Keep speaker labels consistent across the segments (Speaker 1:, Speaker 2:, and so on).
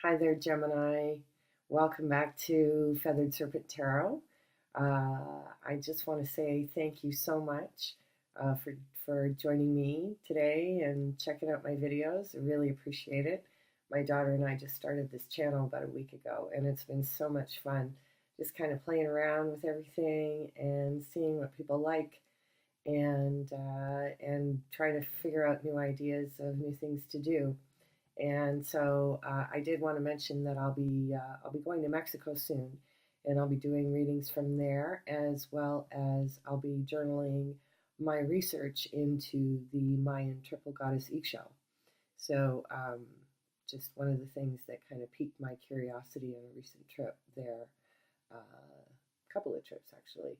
Speaker 1: Hi there, Gemini. Welcome back to Feathered Serpent Tarot. I just want to say thank you so much for joining me today and checking out my videos. I really appreciate it. My daughter and I just started this channel about a week ago, and it's been so much fun just kind of playing around with everything and seeing what people like and trying to figure out new ideas of new things to do. And so I did want to mention that I'll be going to Mexico soon, and I'll be doing readings from there, as well as I'll be journaling my research into the Mayan triple goddess Ixchel. So just one of the things that kind of piqued my curiosity on a recent trip there, a couple of trips actually.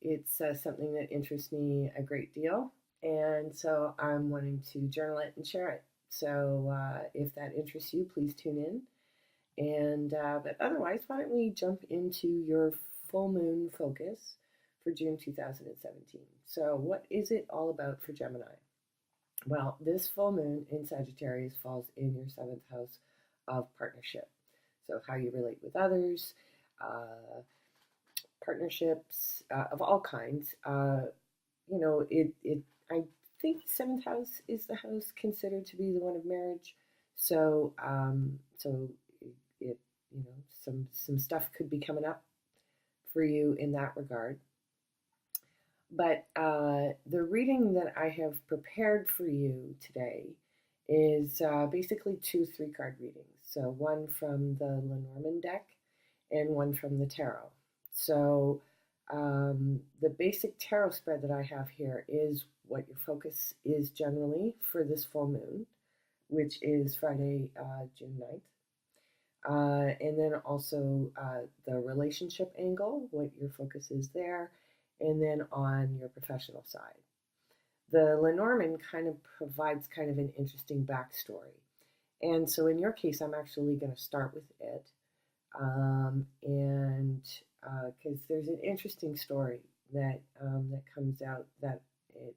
Speaker 1: It's something that interests me a great deal, and so I'm wanting to journal it and share it. So if that interests you, please tune in. And but otherwise, why don't we jump into your full moon focus for June 2017? So what is it all about for Gemini? Well, this full moon in Sagittarius falls in your seventh house of partnership. So how you relate with others, partnerships of all kinds. I think the seventh house is the house considered to be the one of marriage. So it some stuff could be coming up for you in that regard. But the reading that I have prepared for you today is basically two three-card readings. So one from the Lenormand deck and one from the tarot. So the basic tarot spread that I have here is what your focus is generally for this full moon, which is Friday, June 9th. And then also the relationship angle, what your focus is there, and then on your professional side. The Lenormand kind of provides kind of an interesting backstory. And so in your case, I'm actually going to start with it. And because there's an interesting story that comes out that it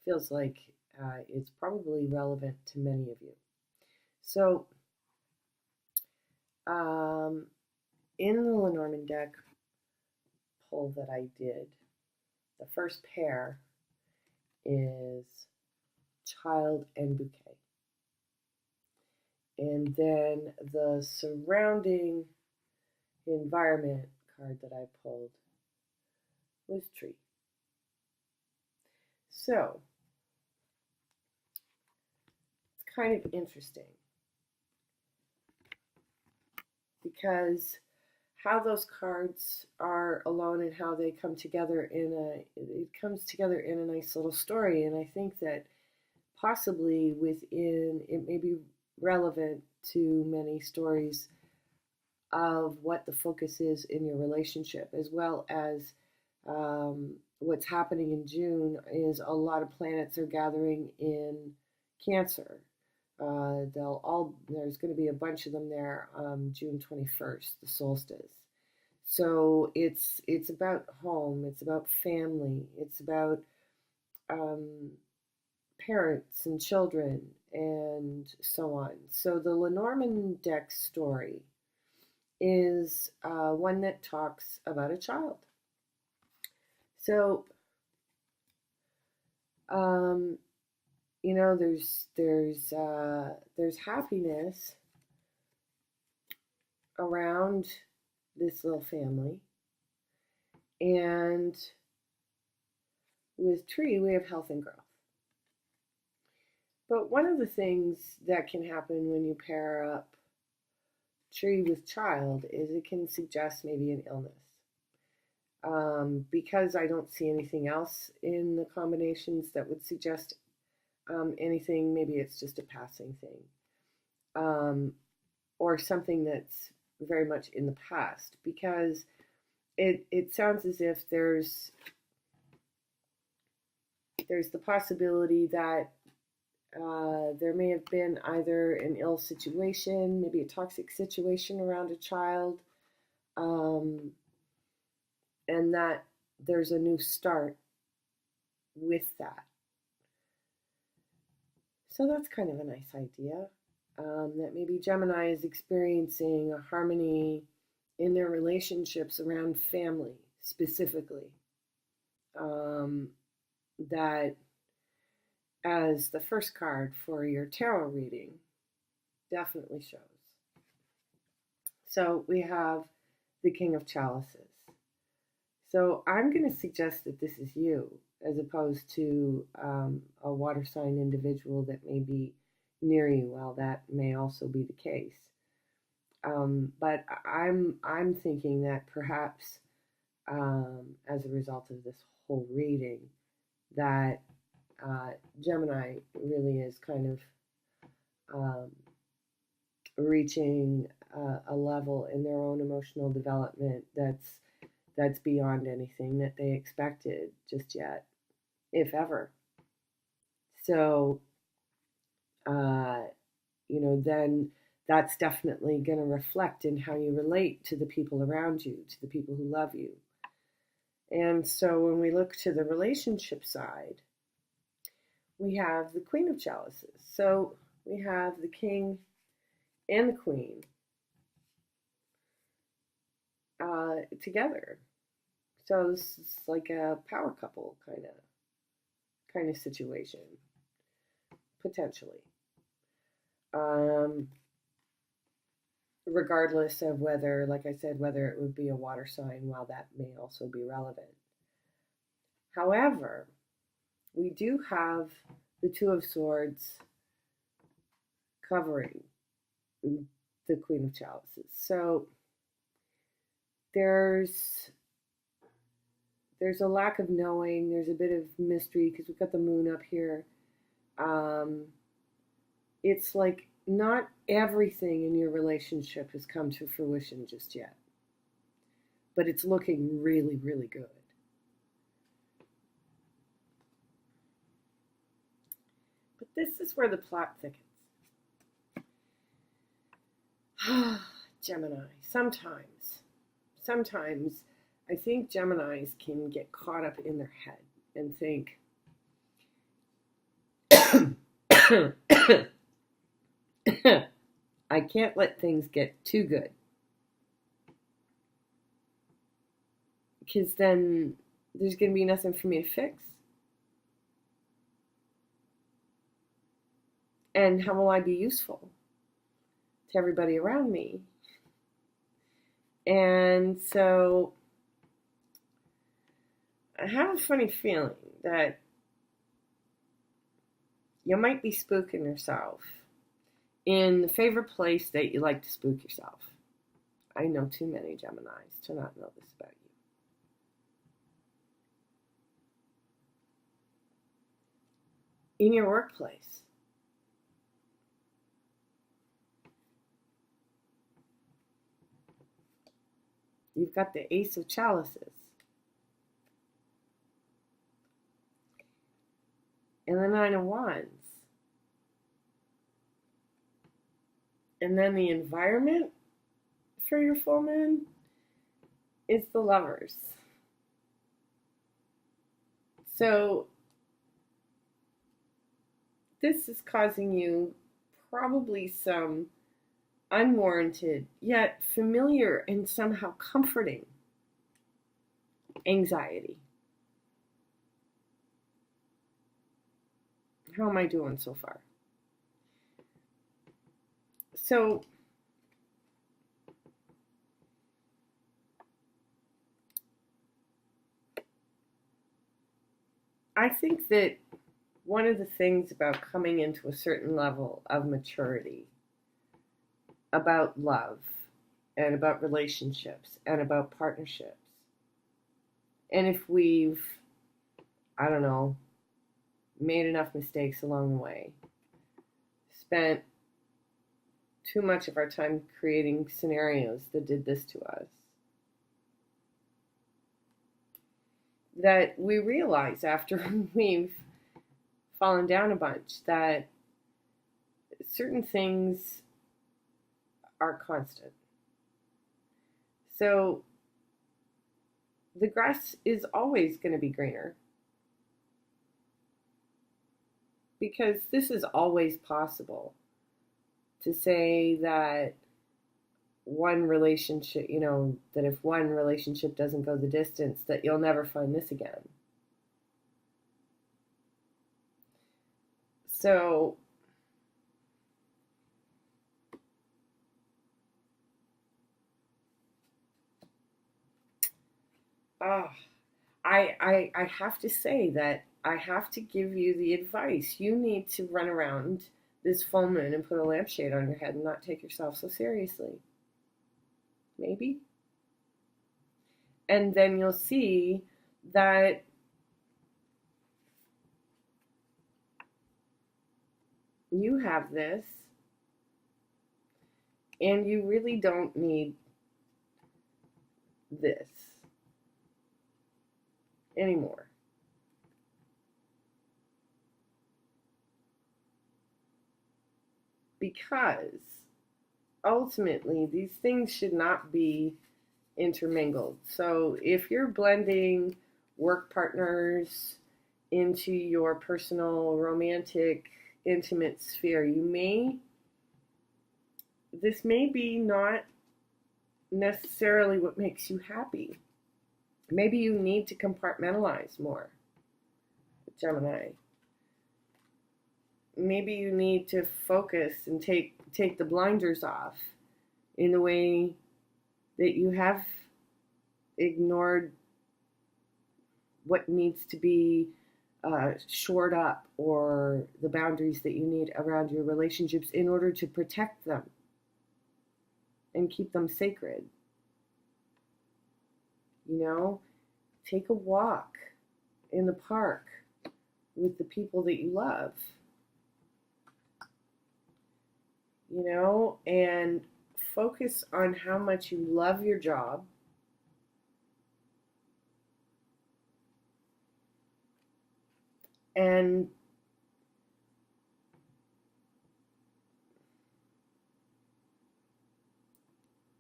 Speaker 1: feels like it's probably relevant to many of you. So in the Lenormand deck pull that I did, the first pair is child and bouquet. And then the surrounding environment card that I pulled was tree. So it's kind of interesting because how those cards are alone and how they come together it comes together in a nice little story. And I think that possibly within it may be relevant to many stories of what the focus is in your relationship, as well as what's happening in June is a lot of planets are gathering in Cancer. There's going to be a bunch of them there June 21st, the solstice. So it's about home, it's about family, it's about parents and children and so on. So the Lenormand deck story is one that talks about a child. So there's happiness around this little family, and with tree we have health and growth. But one of the things that can happen when you pair up tree with child is it can suggest maybe an illness. Because I don't see anything else in the combinations that would suggest anything, maybe it's just a passing thing, or something that's very much in the past, because it sounds as if there's the possibility that there may have been either an ill situation, maybe a toxic situation around a child, and that there's a new start with that. So that's kind of a nice idea. that maybe Gemini is experiencing a harmony in their relationships around family specifically. That, as the first card for your tarot reading, definitely shows. So we have the King of Chalices. So I'm going to suggest that this is you, as opposed to a water sign individual that may be near you. While that may also be the case, but I'm thinking that perhaps as a result of this whole reading, that Gemini really is kind of reaching a level in their own emotional development that's beyond anything that they expected just yet, if ever. So, then that's definitely going to reflect in how you relate to the people around you, to the people who love you. And so when we look to the relationship side, we have the Queen of Chalices. So we have the King and the Queen together. So this is like a power couple kind of situation, potentially. Regardless of whether, like I said, whether it would be a water sign, while that may also be relevant. However, we do have the Two of Swords covering the Queen of Chalices. So there's a lack of knowing. There's a bit of mystery because we've got the moon up here. It's like not everything in your relationship has come to fruition just yet, but it's looking really, really good. But this is where the plot thickens. Gemini. Sometimes I think Geminis can get caught up in their head and think, I can't let things get too good, because then there's going to be nothing for me to fix. And how will I be useful to everybody around me? And so I have a funny feeling that you might be spooking yourself in the favorite place that you like to spook yourself. I know too many Geminis to not know this about you. In your workplace. You've got the Ace of Chalices. And the Nine of Wands. And then the environment for your full moon is the Lovers. So this is causing you probably some unwarranted, yet familiar and somehow comforting anxiety. How am I doing so far? So I think that one of the things about coming into a certain level of maturity about love and about relationships and about partnerships, and if we've, I don't know, made enough mistakes along the way, spent too much of our time creating scenarios that did this to us, that we realize after we've fallen down a bunch that certain things are constant. So the grass is always going to be greener, because this is always possible to say that one relationship, that if one relationship doesn't go the distance, that you'll never find this again. So I have to say that I have to give you the advice. You need to run around this full moon and put a lampshade on your head and not take yourself so seriously. Maybe. And then you'll see that you have this and you really don't need this anymore. Because ultimately, these things should not be intermingled. So if you're blending work partners into your personal, romantic, intimate sphere, this may be not necessarily what makes you happy. Maybe you need to compartmentalize more, Gemini. Maybe you need to focus and take the blinders off in the way that you have ignored what needs to be shored up, or the boundaries that you need around your relationships in order to protect them and keep them sacred. Take a walk in the park with the people that you love, and focus on how much you love your job, and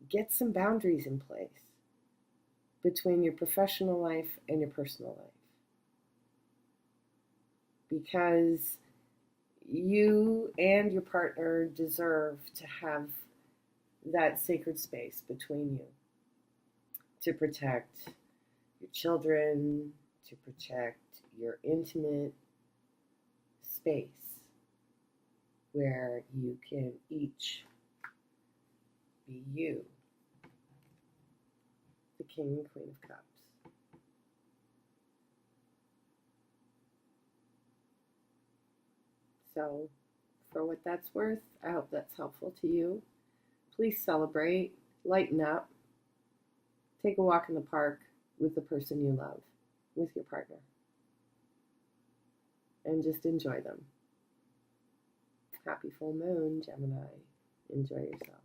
Speaker 1: get some boundaries in place between your professional life and your personal life. Because you and your partner deserve to have that sacred space between you to protect your children, to protect your intimate space where you can each be you, the King and Queen of Cups. So, for what that's worth, I hope that's helpful to you. Please celebrate, lighten up, take a walk in the park with the person you love, with your partner, and just enjoy them. Happy full moon, Gemini. Enjoy yourself.